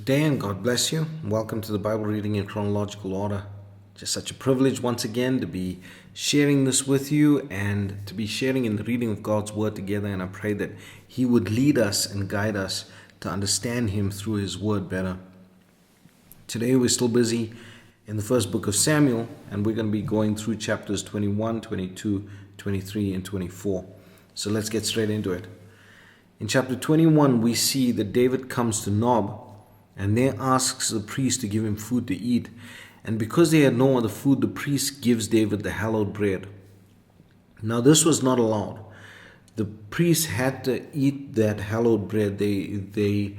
day and God bless you. Welcome to the Bible reading in chronological order. Just such a privilege once again to be sharing this with you and to be sharing in the reading of God's Word together. And I pray that He would lead us and guide us to understand Him through His Word better. Today we're still busy in the first book of Samuel, and we're going to be going through chapters 21, 22, 23, and 24. So let's get straight into it. In chapter 21, we see that David comes to Nob and there asks the priest to give him food to eat. And because they had no other food, the priest gives David the hallowed bread. Now, this was not allowed. The priest had to eat that hallowed bread. It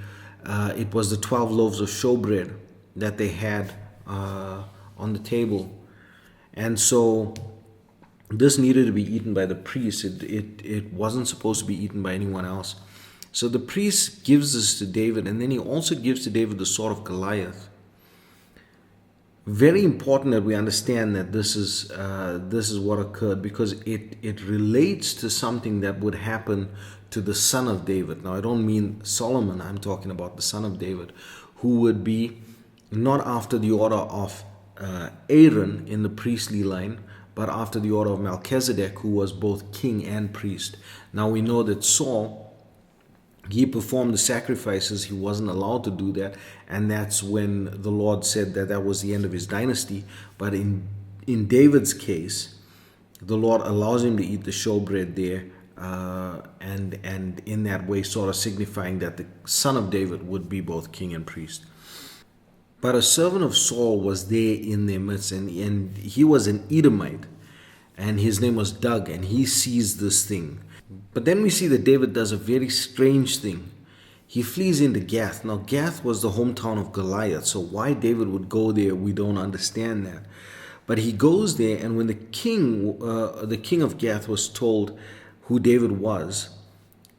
was the 12 loaves of showbread that they had on the table. And so this needed to be eaten by the priest. It wasn't supposed to be eaten by anyone else. So the priest gives this to David, and then he also gives to David the sword of Goliath. Very important that we understand that this is what occurred, because it relates to something that would happen to the son of David. Now, I don't mean Solomon. I'm talking about the son of David, who would be not after the order of Aaron in the priestly line, but after the order of Melchizedek, who was both king and priest. Now, we know that Saul, he performed the sacrifices. He wasn't allowed to do that, and that's when the Lord said that was the end of his dynasty. But in David's case, the Lord allows him to eat the showbread there, and in that way sort of signifying that the son of David would be both king and priest. But a servant of Saul was there in their midst, and he was an Edomite, and his name was Doug, and he sees this thing. But then we see that David does a very strange thing. He flees into Gath. Now, Gath was the hometown of Goliath, so why David would go there, we don't understand that. But he goes there, and when the king of Gath was told who David was,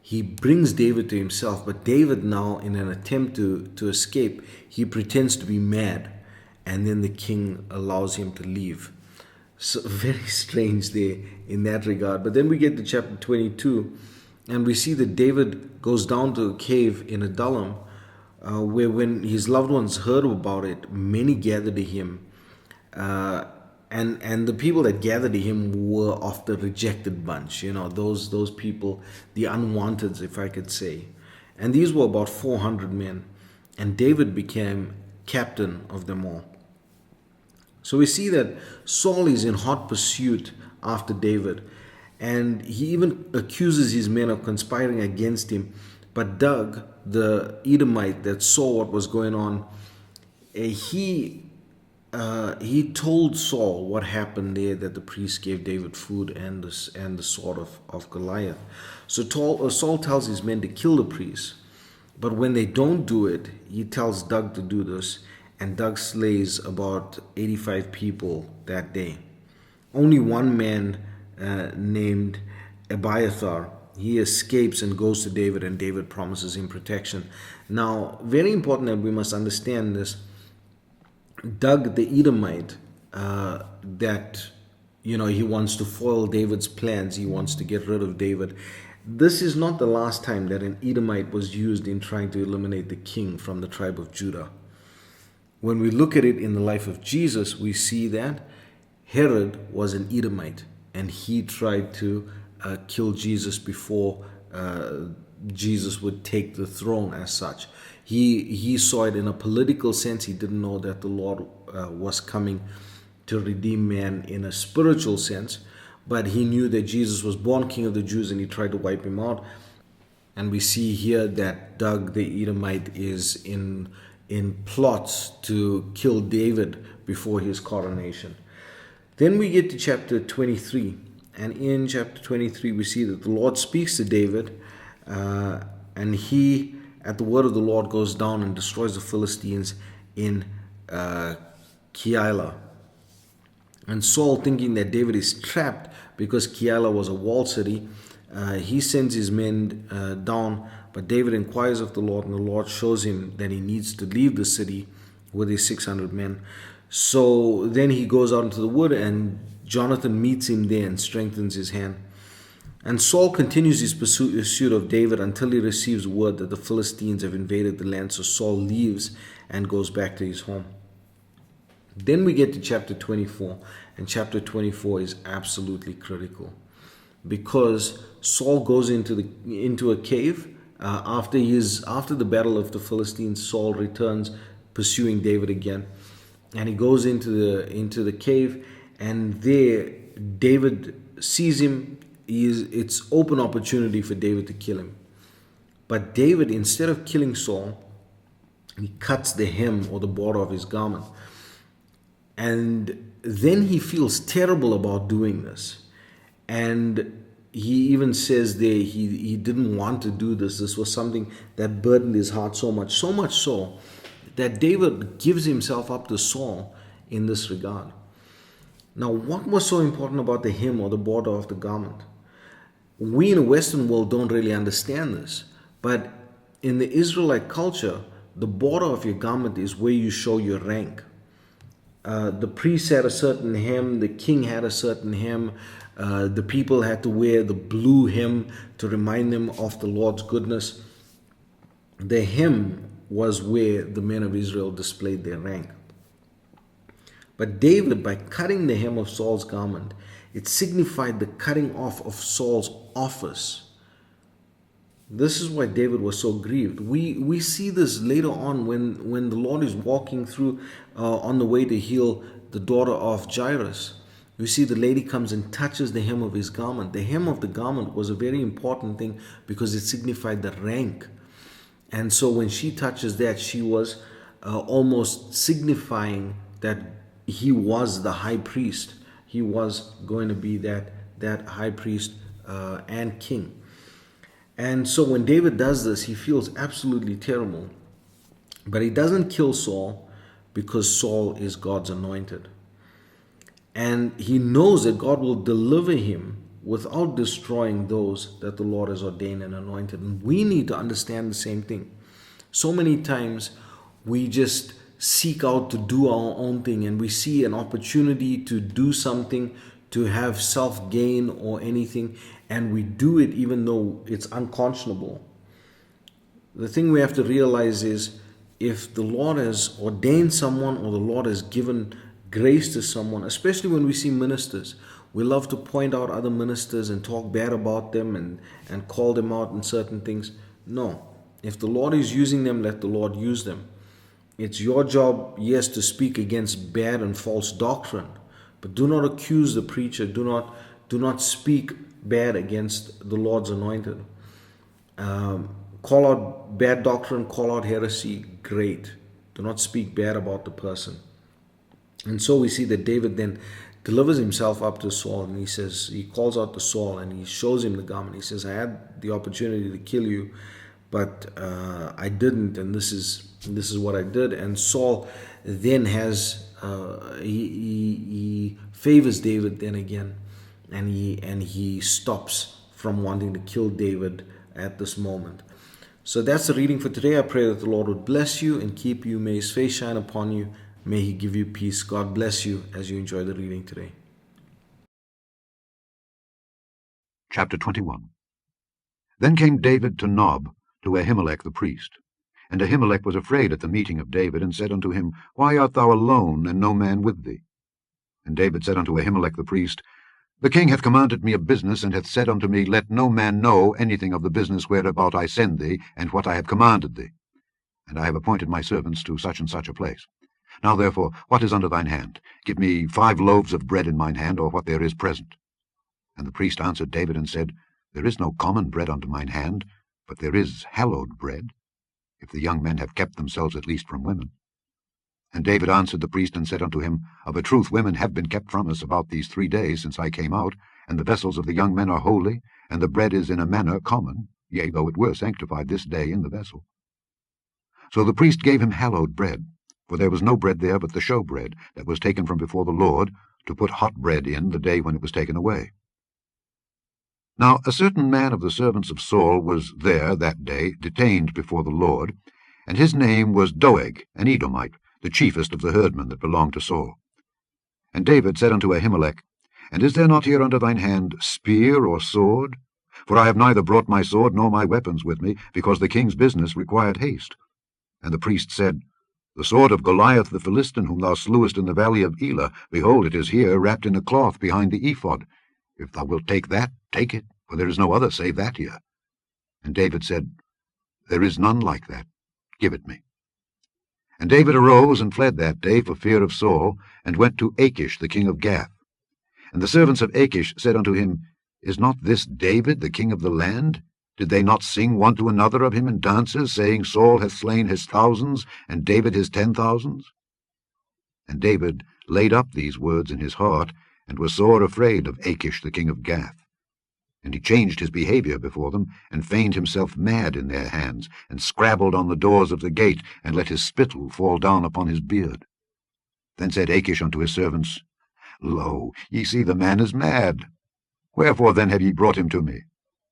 he brings David to himself. But David now, in an attempt to escape, he pretends to be mad, and then the king allows him to leave. So very strange there in that regard. But then we get to chapter 22, and we see that David goes down to a cave in Adullam, where when his loved ones heard about it, many gathered to him. And the people that gathered to him were of the rejected bunch, those people, the unwanteds, if I could say. And these were about 400 men. And David became captain of them all. So we see that Saul is in hot pursuit after David, and he even accuses his men of conspiring against him. But Doug, the Edomite that saw what was going on, he told Saul what happened there, that the priest gave David food and the sword of Goliath. So Saul tells his men to kill the priest, but when they don't do it, he tells Doug to do this. And Doug slays about 85 people that day. Only one man named Abiathar, he escapes and goes to David, and David promises him protection. Now, very important that we must understand this. Doug the Edomite, he wants to foil David's plans. He wants to get rid of David. This is not the last time that an Edomite was used in trying to eliminate the king from the tribe of Judah. When we look at it in the life of Jesus, we see that Herod was an Edomite, and he tried to kill Jesus before Jesus would take the throne as such. He saw it in a political sense. He didn't know that the Lord was coming to redeem man in a spiritual sense, but he knew that Jesus was born King of the Jews, and he tried to wipe him out. And we see here that Doug the Edomite is in plots to kill David before his coronation. Then we get to chapter 23, and in chapter 23 we see that the Lord speaks to David, and he, at the word of the Lord, goes down and destroys the Philistines in Keilah. And Saul, thinking that David is trapped because Keilah was a walled city, he sends his men down. But David inquires of the Lord, and the Lord shows him that he needs to leave the city with his 600 men. So then he goes out into the wood, and Jonathan meets him there and strengthens his hand. And Saul continues his pursuit of David until he receives word that the Philistines have invaded the land. So Saul leaves and goes back to his home. Then we get to chapter 24, and chapter 24 is absolutely critical because Saul goes into a cave after the battle of the Philistines. Saul returns pursuing David again, and he goes into the cave, and there David sees him. It's open opportunity for David to kill him, but David, instead of killing Saul, he cuts the hem or the border of his garment. And then he feels terrible about doing this. And he even says there he didn't want to do this. This was something that burdened his heart so much so that David gives himself up to Saul in this regard. Now, what was so important about the hem or the border of the garment? We in the Western world don't really understand this. But in the Israelite culture, the border of your garment is where you show your rank. The priest had a certain hem, the king had a certain hem, the people had to wear the blue hem to remind them of the Lord's goodness. The hem was where the men of Israel displayed their rank. But David, by cutting the hem of Saul's garment, it signified the cutting off of Saul's office. This is why David was so grieved. We see this later on when the Lord is walking through on the way to heal the daughter of Jairus. We see the lady comes and touches the hem of his garment. The hem of the garment was a very important thing because it signified the rank. And so when she touches that, she was almost signifying that he was the high priest. He was going to be that high priest and king. And so when David does this, he feels absolutely terrible. But he doesn't kill Saul because Saul is God's anointed. And he knows that God will deliver him without destroying those that the Lord has ordained and anointed. And we need to understand the same thing. So many times we just seek out to do our own thing, and we see an opportunity to do something, to have self-gain or anything, and we do it even though it's unconscionable. The thing we have to realize is, if the Lord has ordained someone or the Lord has given grace to someone, especially when we see ministers, we love to point out other ministers and talk bad about them and call them out in certain things. No. If the Lord is using them, let the Lord use them. It's your job, yes, to speak against bad and false doctrine, but do not accuse the preacher. Do not speak bad against the Lord's anointed. Call out bad doctrine, call out heresy, great. Do not speak bad about the person. And so we see that David then delivers himself up to Saul, and he calls out to Saul and he shows him the garment. He says, I had the opportunity to kill you, but I didn't, and this is what I did. And Saul then he favors David then again, and he stops from wanting to kill David at this moment. So that's the reading for today. I pray that the Lord would bless you and keep you. May his face shine upon you. May he give you peace. God bless you as you enjoy the reading today. Chapter 21. Then came David to Nob, to Ahimelech the priest. And Ahimelech was afraid at the meeting of David, and said unto him, Why art thou alone, and no man with thee? And David said unto Ahimelech the priest, The king hath commanded me a business, and hath said unto me, Let no man know anything of the business whereabout I send thee, and what I have commanded thee. And I have appointed my servants to such and such a place. Now therefore, what is under thine hand? Give me 5 loaves of bread in mine hand, or what there is present. And the priest answered David, and said, There is no common bread unto mine hand, but there is hallowed bread, if the young men have kept themselves at least from women. And David answered the priest, and said unto him, Of a truth women have been kept from us about these 3 days since I came out, and the vessels of the young men are holy, and the bread is in a manner common, yea, though it were sanctified this day in the vessel. So the priest gave him hallowed bread, for there was no bread there but the showbread that was taken from before the Lord, to put hot bread in the day when it was taken away. Now a certain man of the servants of Saul was there that day, detained before the Lord, and his name was Doeg, an Edomite, the chiefest of the herdmen that belonged to Saul. And David said unto Ahimelech, And is there not here under thine hand spear or sword? For I have neither brought my sword nor my weapons with me, because the king's business required haste. And the priest said, The sword of Goliath the Philistine, whom thou slewest in the valley of Elah, behold, it is here, wrapped in a cloth behind the ephod. If thou wilt take that, take it, for there is no other save that here. And David said, There is none like that. Give it me. And David arose and fled that day for fear of Saul, and went to Achish the king of Gath. And the servants of Achish said unto him, Is not this David the king of the land? Did they not sing one to another of him in dances, saying, Saul hath slain his thousands, and David his 10,000s? And David laid up these words in his heart, and was sore afraid of Achish the king of Gath. And he changed his behavior before them, and feigned himself mad in their hands, and scrabbled on the doors of the gate, and let his spittle fall down upon his beard. Then said Achish unto his servants, Lo, ye see the man is mad. Wherefore then have ye brought him to me?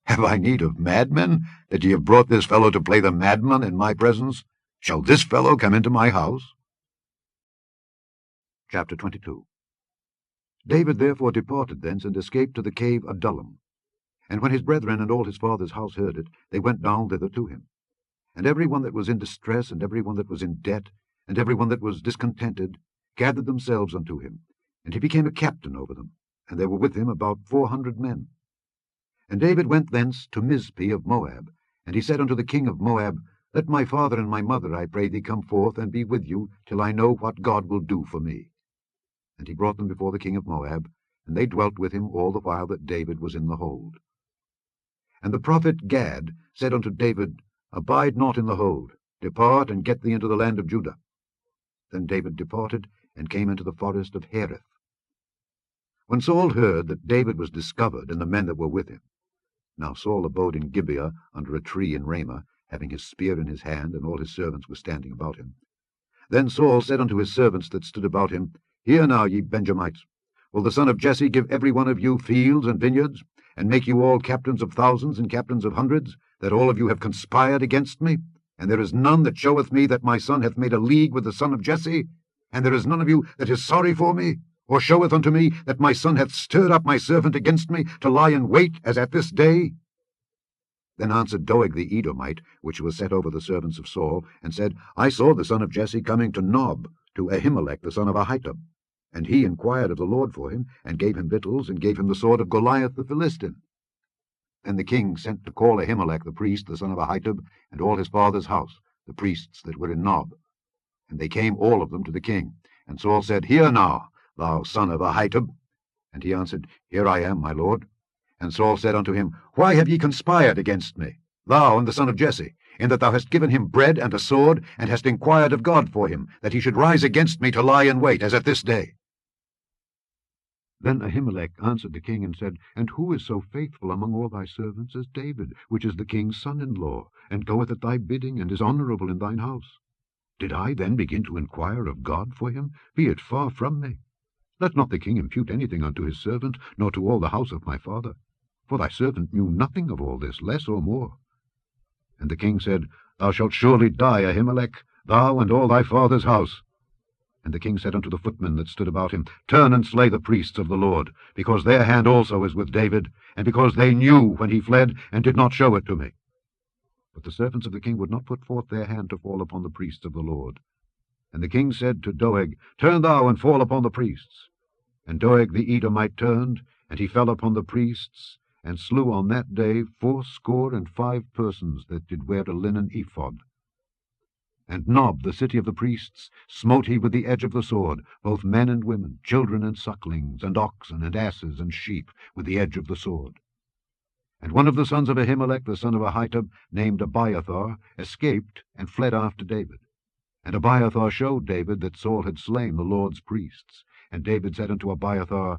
Have I need of madmen, that ye have brought this fellow to play the madman in my presence? Shall this fellow come into my house? Chapter 22. David therefore departed thence, and escaped to the cave Adullam. And when his brethren and all his father's house heard it, they went down thither to him. And every one that was in distress, and every one that was in debt, and every one that was discontented, gathered themselves unto him, and he became a captain over them, and there were with him about 400 men. And David went thence to Mizpeh of Moab, and he said unto the king of Moab, Let my father and my mother, I pray thee, come forth and be with you, till I know what God will do for me. And he brought them before the king of Moab, and they dwelt with him all the while that David was in the hold. And the prophet Gad said unto David, Abide not in the hold, depart, and get thee into the land of Judah. Then David departed, and came into the forest of Hereth. When Saul heard that David was discovered, and the men that were with him, now Saul abode in Gibeah under a tree in Ramah, having his spear in his hand, and all his servants were standing about him. Then Saul said unto his servants that stood about him, Hear now, ye Benjamites, will the son of Jesse give every one of you fields and vineyards, and make you all captains of thousands and captains of hundreds, that all of you have conspired against me? And there is none that showeth me that my son hath made a league with the son of Jesse? And there is none of you that is sorry for me, or showeth unto me that my son hath stirred up my servant against me, to lie in wait, as at this day? Then answered Doeg the Edomite, which was set over the servants of Saul, and said, I saw the son of Jesse coming to Nob, to Ahimelech the son of Ahitub. And he inquired of the Lord for him, and gave him victuals, and gave him the sword of Goliath the Philistine. Then the king sent to call Ahimelech the priest, the son of Ahitub, and all his father's house, the priests that were in Nob. And they came all of them to the king. And Saul said, Hear now, thou son of Ahitub. And he answered, Here I am, my lord. And Saul said unto him, Why have ye conspired against me, thou and the son of Jesse, in that thou hast given him bread and a sword, and hast inquired of God for him, that he should rise against me to lie in wait, as at this day? Then Ahimelech answered the king, and said, And who is so faithful among all thy servants as David, which is the king's son-in-law, and goeth at thy bidding, and is honourable in thine house? Did I then begin to inquire of God for him? Be it far from me. Let not the king impute anything unto his servant, nor to all the house of my father. For thy servant knew nothing of all this, less or more. And the king said, Thou shalt surely die, Ahimelech, thou and all thy father's house. And the king said unto the footmen that stood about him, Turn and slay the priests of the Lord, because their hand also is with David, and because they knew when he fled, and did not show it to me. But the servants of the king would not put forth their hand to fall upon the priests of the Lord. And the king said to Doeg, Turn thou and fall upon the priests. And Doeg the Edomite turned, and he fell upon the priests, and slew on that day 75 persons that did wear a linen ephod. And Nob, the city of the priests, smote he with the edge of the sword, both men and women, children and sucklings, and oxen, and asses, and sheep, with the edge of the sword. And one of the sons of Ahimelech, the son of Ahitub, named Abiathar, escaped, and fled after David. And Abiathar showed David that Saul had slain the Lord's priests. And David said unto Abiathar,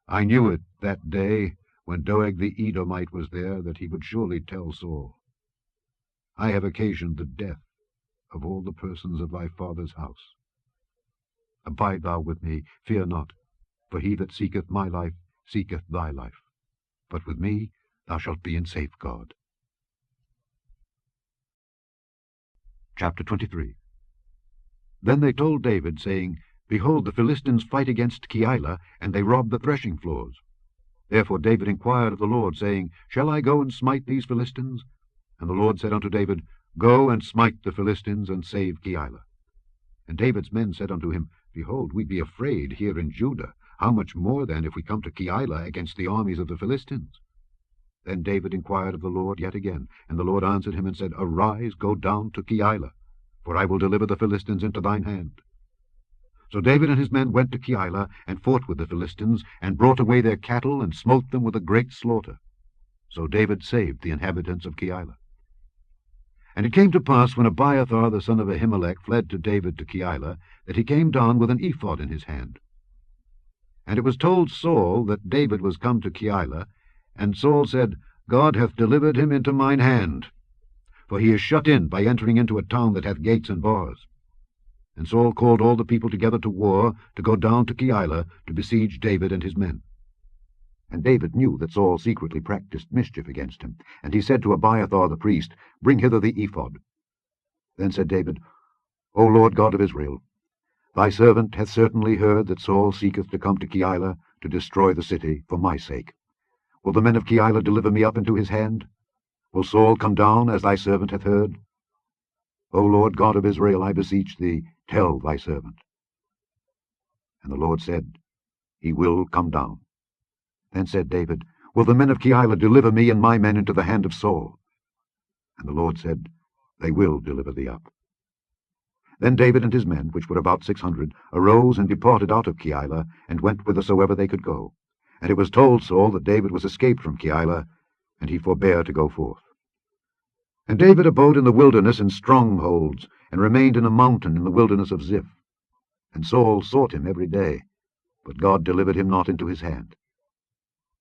I knew it that day, when Doeg the Edomite was there, that he would surely tell Saul. I have occasioned the death of all the persons of thy father's house. Abide thou with me, fear not, for he that seeketh my life seeketh thy life. But with me thou shalt be in safeguard. Chapter 23. Then they told David, saying, Behold, the Philistines fight against Keilah, and they rob the threshing floors. Therefore David inquired of the Lord, saying, Shall I go and smite these Philistines? And the Lord said unto David, Go and smite the Philistines, and save Keilah. And David's men said unto him, Behold, we be afraid here in Judah. How much more then if we come to Keilah against the armies of the Philistines? Then David inquired of the Lord yet again, and the Lord answered him and said, Arise, go down to Keilah, for I will deliver the Philistines into thine hand. So David and his men went to Keilah, and fought with the Philistines, and brought away their cattle, and smote them with a great slaughter. So David saved the inhabitants of Keilah. And it came to pass, when Abiathar the son of Ahimelech fled to David to Keilah, that he came down with an ephod in his hand. And it was told Saul that David was come to Keilah, and Saul said, God hath delivered him into mine hand, for he is shut in by entering into a town that hath gates and bars. And Saul called all the people together to war, to go down to Keilah, to besiege David and his men. And David knew that Saul secretly practiced mischief against him. And he said to Abiathar the priest, Bring hither the ephod. Then said David, O Lord God of Israel, thy servant hath certainly heard that Saul seeketh to come to Keilah, to destroy the city, for my sake. Will the men of Keilah deliver me up into his hand? Will Saul come down, as thy servant hath heard? O Lord God of Israel, I beseech thee, tell thy servant. And the Lord said, He will come down. Then said David, Will the men of Keilah deliver me and my men into the hand of Saul? And the Lord said, They will deliver thee up. Then David and his men, which were about 600, arose and departed out of Keilah, and went whithersoever they could go. And it was told Saul that David was escaped from Keilah, and he forbare to go forth. And David abode in the wilderness in strongholds, and remained in a mountain in the wilderness of Ziph. And Saul sought him every day, but God delivered him not into his hand.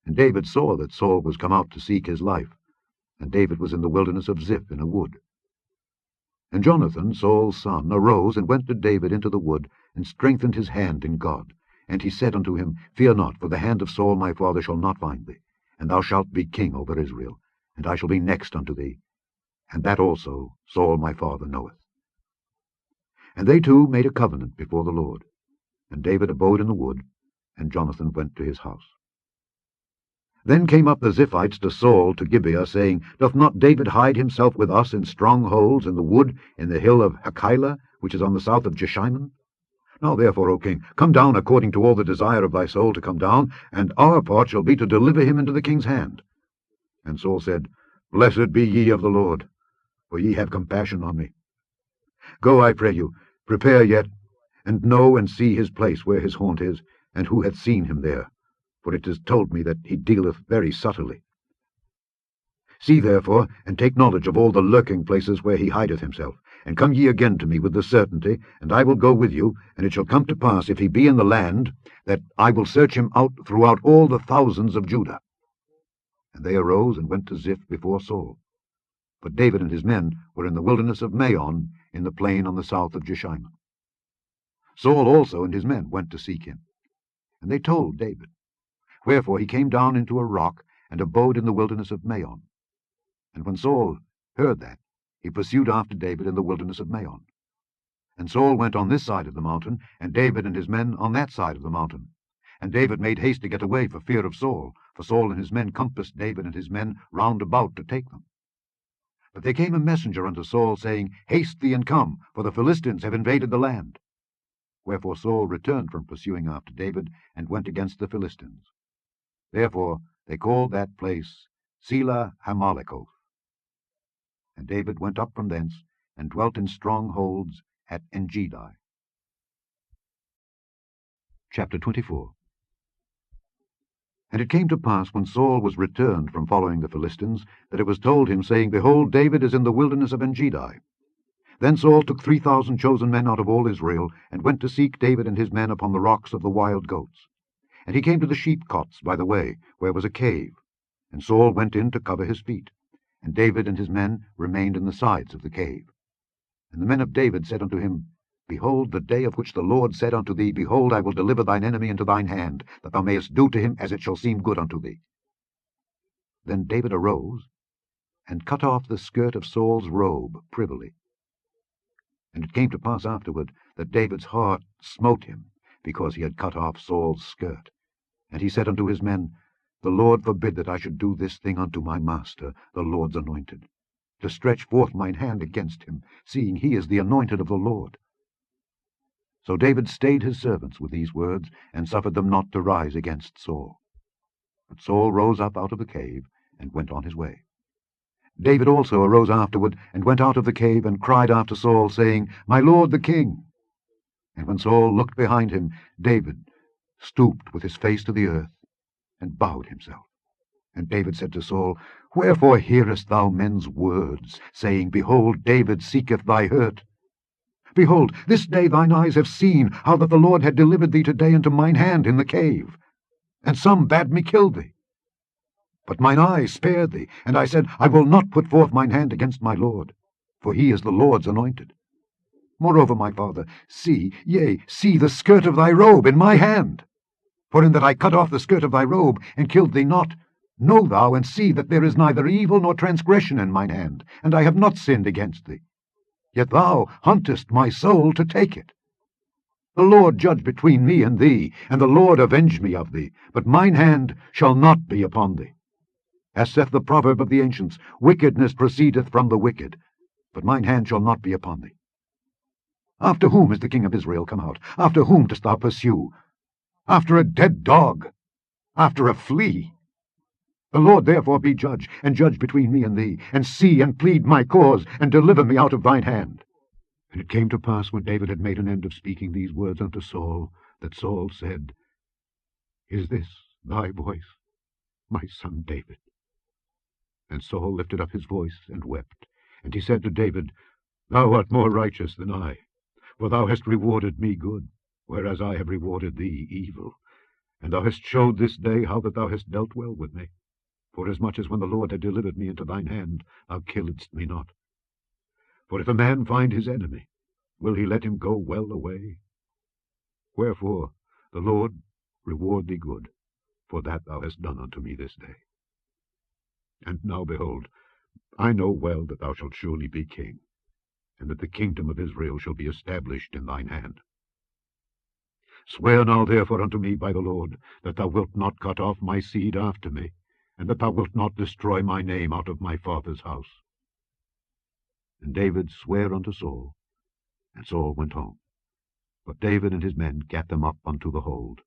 And David saw that Saul was come out to seek his life, and David was in the wilderness of Ziph in a wood. And Jonathan, Saul's son, arose and went to David into the wood, and strengthened his hand in God. And he said unto him, Fear not, for the hand of Saul my father shall not find thee, and thou shalt be king over Israel, and I shall be next unto thee. And that also Saul my father knoweth. And they two made a covenant before the Lord. And David abode in the wood, and Jonathan went to his house. Then came up the Ziphites to Saul to Gibeah, saying, Doth not David hide himself with us in strongholds in the wood in the hill of Hachilah, which is on the south of Jeshimon? Now therefore, O king, come down according to all the desire of thy soul to come down, and our part shall be to deliver him into the king's hand. And Saul said, Blessed be ye of the Lord, for ye have compassion on me. Go, I pray you, prepare yet, and know and see his place where his haunt is, and who hath seen him there. For it is told me that he dealeth very subtly. See therefore, and take knowledge of all the lurking places where he hideth himself, and come ye again to me with the certainty, and I will go with you, and it shall come to pass, if he be in the land, that I will search him out throughout all the thousands of Judah. And they arose and went to Ziph before Saul. But David and his men were in the wilderness of Maon, in the plain on the south of Jeshimon. Saul also and his men went to seek him. And they told David. Wherefore he came down into a rock, and abode in the wilderness of Maon. And when Saul heard that, he pursued after David in the wilderness of Maon. And Saul went on this side of the mountain, and David and his men on that side of the mountain. And David made haste to get away for fear of Saul, for Saul and his men compassed David and his men round about to take them. But there came a messenger unto Saul, saying, Haste thee and come, for the Philistines have invaded the land. Wherefore Saul returned from pursuing after David, and went against the Philistines. Therefore they called that place Selah Hamalekoth. And David went up from thence, and dwelt in strongholds at Engedi. Chapter 24. And it came to pass, when Saul was returned from following the Philistines, that it was told him, saying, Behold, David is in the wilderness of Engedi. Then Saul took 3,000 chosen men out of all Israel, and went to seek David and his men upon the rocks of the wild goats. And he came to the sheepcots by the way, where was a cave. And Saul went in to cover his feet. And David and his men remained in the sides of the cave. And the men of David said unto him, Behold, the day of which the Lord said unto thee, Behold, I will deliver thine enemy into thine hand, that thou mayest do to him as it shall seem good unto thee. Then David arose, and cut off the skirt of Saul's robe privily. And it came to pass afterward, that David's heart smote him, because he had cut off Saul's skirt. And he said unto his men, The Lord forbid that I should do this thing unto my master, the Lord's anointed, to stretch forth mine hand against him, seeing he is the anointed of the Lord. So David stayed his servants with these words, and suffered them not to rise against Saul. But Saul rose up out of the cave, and went on his way. David also arose afterward, and went out of the cave, and cried after Saul, saying, My lord the king. And when Saul looked behind him, David stooped with his face to the earth, and bowed himself. And David said to Saul, Wherefore hearest thou men's words, saying, Behold, David seeketh thy hurt? Behold, this day thine eyes have seen how that the Lord had delivered thee today into mine hand in the cave, and some bade me kill thee. But mine eyes spared thee, and I said, I will not put forth mine hand against my Lord, for he is the Lord's anointed. Moreover, my father, see, yea, see the skirt of thy robe in my hand. For in that I cut off the skirt of thy robe, and killed thee not, know thou and see that there is neither evil nor transgression in mine hand, and I have not sinned against thee. Yet thou huntest my soul to take it. The Lord judge between me and thee, and the Lord avenge me of thee, but mine hand shall not be upon thee. As saith the proverb of the ancients, Wickedness proceedeth from the wicked, but mine hand shall not be upon thee. After whom is the king of Israel come out? After whom dost thou pursue? After a dead dog, after a flea. The Lord therefore be judge, and judge between me and thee, and see and plead my cause, and deliver me out of thine hand. And it came to pass, when David had made an end of speaking these words unto Saul, that Saul said, Is this thy voice, my son David? And Saul lifted up his voice and wept. And he said to David, Thou art more righteous than I, for thou hast rewarded me good, whereas I have rewarded thee evil. And thou hast showed this day how that thou hast dealt well with me, forasmuch as when the Lord had delivered me into thine hand, thou killedst me not. For if a man find his enemy, will he let him go well away? Wherefore the Lord reward thee good, for that thou hast done unto me this day. And now, behold, I know well that thou shalt surely be king, and that the kingdom of Israel shall be established in thine hand. Swear now therefore unto me by the Lord, that thou wilt not cut off my seed after me, and that thou wilt not destroy my name out of my father's house. And David sware unto Saul, and Saul went home. But David and his men gat them up unto the hold.